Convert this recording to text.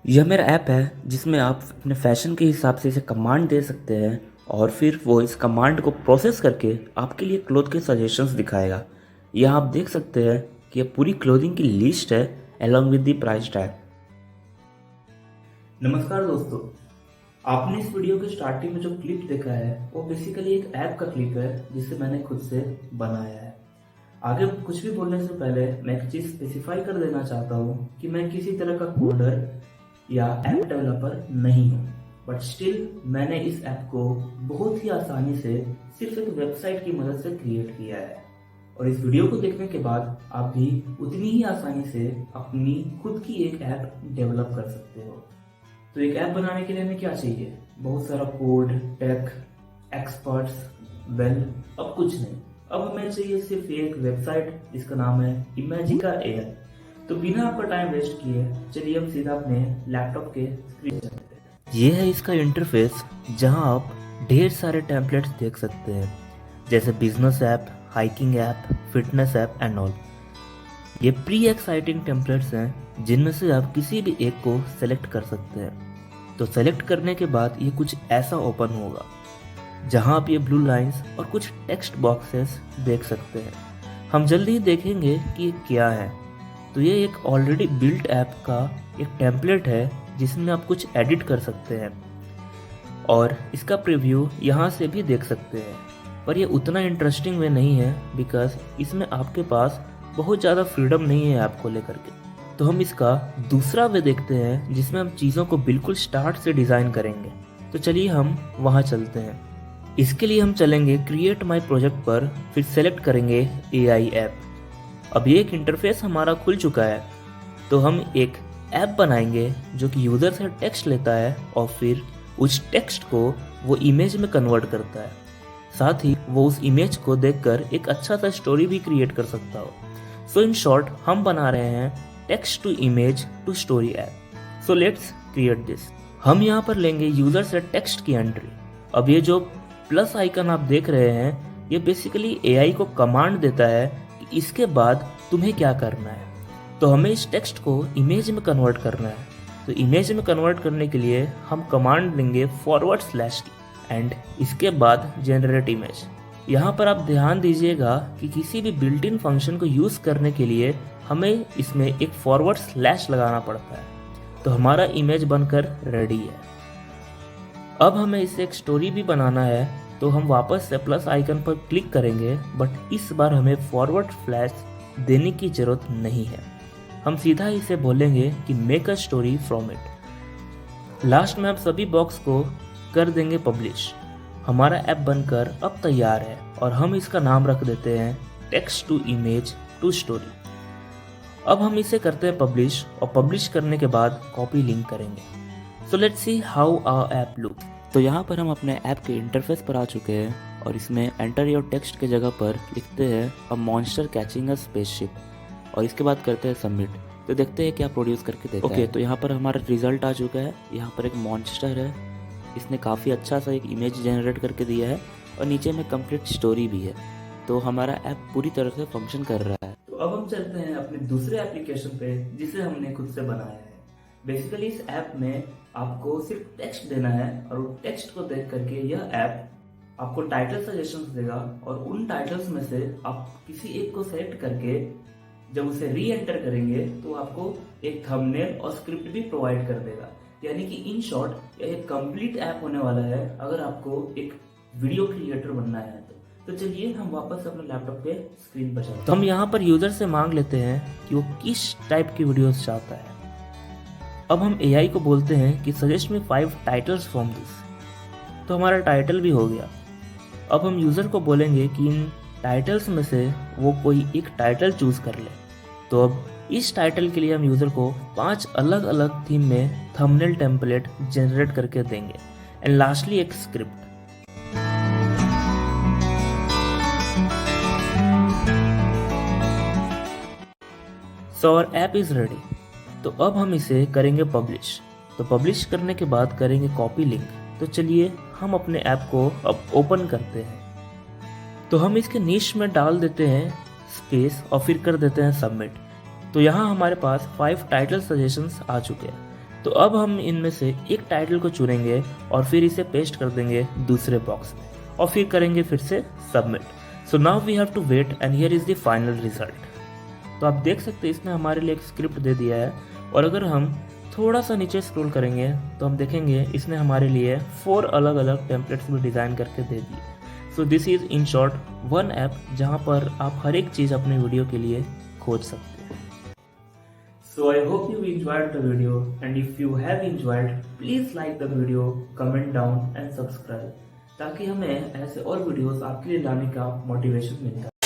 यह मेरा ऐप है जिसमें आप अपने फैशन के हिसाब से इसे कमांड दे सकते हैं और फिर वो इस कमांड को प्रोसेस करके आपके लिए क्लोथ के सजेशंस दिखाएगा। यहाँ आप देख सकते हैं कि यह पूरी क्लोथिंग की लिस्ट है along with the price tag. नमस्कार दोस्तों, आपने इस वीडियो के स्टार्टिंग में जो क्लिप देखा है वो बेसिकली एक ऐप का क्लिप है जिसे मैंने खुद से बनाया है। आगे कुछ भी बोलने से पहले मैं एक चीज़ स्पेसिफाई कर देना चाहता हूँ कि मैं किसी तरह का कोडर या ऐप डेवलपर नहीं हूँ, बट स्टिल मैंने इस ऐप को बहुत ही आसानी से सिर्फ एक वेबसाइट की मदद से क्रिएट किया है और इस वीडियो को देखने के बाद आप भी उतनी ही आसानी से अपनी खुद की एक ऐप डेवलप कर सकते हो। तो एक ऐप बनाने के लिए हमें क्या चाहिए? बहुत सारा कोड, टेक, एक्सपर्ट्स, वेल अब कुछ नहीं। अब हमें चाहिए सिर्फ एक वेबसाइट जिसका नाम है इमेजिका एआई। तो बिना आपका टाइम वेस्ट किए चलिए हम सीधा अपने लैपटॉप के स्क्रीन पर चलते हैं। ये है इसका इंटरफेस जहां आप ढेर सारे टेम्पलेट्स देख सकते हैं, जैसे business app, hiking app, fitness app and all. ये प्री एक्साइटिंग टेम्पलेट्स हैं जिनमें से आप किसी भी एक को सेलेक्ट कर सकते हैं। तो सेलेक्ट करने के बाद ये कुछ ऐसा ओपन होगा जहां आप ये ब्लू लाइंस और कुछ टेक्स्ट बॉक्सेस देख सकते हैं। हम जल्दी ही देखेंगे कि ये क्या है। तो ये एक ऑलरेडी बिल्ट ऐप का एक टेम्पलेट है जिसमें आप कुछ एडिट कर सकते हैं और इसका प्रीव्यू यहाँ से भी देख सकते हैं, पर ये उतना इंटरेस्टिंग वे नहीं है बिकॉज इसमें आपके पास बहुत ज़्यादा फ्रीडम नहीं है ऐप को लेकर के। तो हम इसका दूसरा वे देखते हैं जिसमें हम चीज़ों को बिल्कुल स्टार्ट से डिज़ाइन करेंगे। तो चलिए हम वहाँ चलते हैं। इसके लिए हम चलेंगे क्रिएट माई प्रोजेक्ट पर, फिर सेलेक्ट करेंगे एआई ऐप। अब ये एक इंटरफेस हमारा खुल चुका है। तो हम एक ऐप बनाएंगे जो कि यूज़र से टेक्स्ट लेता है और फिर उस टेक्स्ट को वो इमेज में कन्वर्ट करता है। साथ ही वो उस इमेज को देखकर एक अच्छा सा स्टोरी भी क्रिएट कर सकता हो। सो इन शॉर्ट हम बना रहे हैं text to image to story app. So let's create this. हम यहाँ पर लेंगे यूज़र से टेक्स्ट की एंट्री। अब ये जो प्लस आइकन आप देख रहे हैं ये बेसिकली एआई को कमांड देता है इसके बाद तुम्हें क्या करना है। तो हमें इस टेक्स्ट को इमेज में कन्वर्ट करना है। तो इमेज में कन्वर्ट करने के लिए हम कमांड देंगे फॉरवर्ड / एंड इसके बाद जनरेट इमेज। यहाँ पर आप ध्यान दीजिएगा कि किसी भी बिल्ट इन फंक्शन को यूज़ करने के लिए हमें इसमें एक फॉरवर्ड / लगाना पड़ता है। तो हमारा इमेज बनकर रेडी है। अब हमें इसे एक स्टोरी भी बनाना है, तो हम वापस से प्लस आइकन पर क्लिक करेंगे, बट इस बार हमें फॉरवर्ड / देने की ज़रूरत नहीं है। हम सीधा इसे बोलेंगे कि make a story from it. Last में हम सभी बॉक्स को कर देंगे पब्लिश। हमारा ऐप बनकर अब तैयार है और हम इसका नाम रख देते हैं text to image to story. अब हम इसे करते हैं पब्लिश और पब्लिश करने के बाद कॉपी लिंक करेंगे। So let's see how our app look. तो यहाँ पर हम अपने ऐप के इंटरफेस पर आ चुके हैं और इसमें एंटर योर टेक्स्ट के जगह पर लिखते हैं अ मॉन्स्टर कैचिंग अ स्पेसशिप और इसके बाद करते हैं सबमिट। तो देखते हैं क्या प्रोड्यूस करके देता है। तो यहाँ पर हमारा रिजल्ट आ चुका है। यहाँ पर एक मॉन्स्टर है, इसने काफ़ी अच्छा सा एक इमेज जनरेट करके दिया है और नीचे में कंप्लीट स्टोरी भी है। तो हमारा ऐप पूरी तरह से फंक्शन कर रहा है। तो अब हम चलते हैं अपने दूसरे एप्लीकेशन पे जिसे हमने खुद से बनाया है। बेसिकली इस ऐप में आपको सिर्फ टेक्स्ट देना है और टेक्स्ट को देख करके यह ऐप आपको टाइटल सजेशंस देगा और उन टाइटल्स में से आप किसी एक को सेलेक्ट करके जब उसे री एंटर करेंगे तो आपको एक थंबनेल और स्क्रिप्ट भी प्रोवाइड कर देगा। यानी कि इन शॉर्ट यह एक कंप्लीट ऐप होने वाला है अगर आपको एक वीडियो क्रिएटर बनना है तो चलिए हम वापस अपने लैपटॉप के स्क्रीन पर चलते हैं। तो हम यहाँ पर यूजर से मांग लेते हैं कि वो किस टाइप की वीडियोस चाहता है। अब हम एआई को बोलते हैं कि suggest me 5 titles from this. तो हमारा टाइटल भी हो गया। अब हम यूज़र को बोलेंगे कि इन टाइटल्स में से वो कोई एक टाइटल चूज़ कर ले। तो अब इस टाइटल के लिए हम यूज़र को 5 अलग अलग थीम में थंबनेल टेम्पलेट जनरेट करके देंगे एंड लास्टली एक script. So our app is ready. तो अब हम इसे करेंगे पब्लिश। तो पब्लिश करने के बाद करेंगे कॉपी लिंक। तो चलिए हम अपने ऐप को अब ओपन करते हैं। तो हम इसके नीश में डाल देते हैं स्पेस और फिर कर देते हैं सबमिट। तो यहाँ हमारे पास 5 टाइटल सजेशंस आ चुके हैं। तो अब हम इनमें से एक टाइटल को चुनेंगे और फिर इसे पेस्ट कर देंगे दूसरे बॉक्स में और फिर करेंगे फिर से submit. So now we have to wait and here is the final result. तो आप देख सकते हैं इसने हमारे लिए एक स्क्रिप्ट दे दिया है और अगर हम थोड़ा सा नीचे स्क्रॉल करेंगे तो हम देखेंगे इसने हमारे लिए 4 अलग अलग टेम्पलेट्स भी डिज़ाइन करके दे दिए। So this is in short one app जहाँ पर आप हर एक चीज़ अपने वीडियो के लिए खोज सकते हैं। So I hope you enjoyed the video, and if you have enjoyed, please like the video, comment down and subscribe ताकि हमें ऐसे और वीडियोस आपके लिए लाने का मोटिवेशन मिलता है।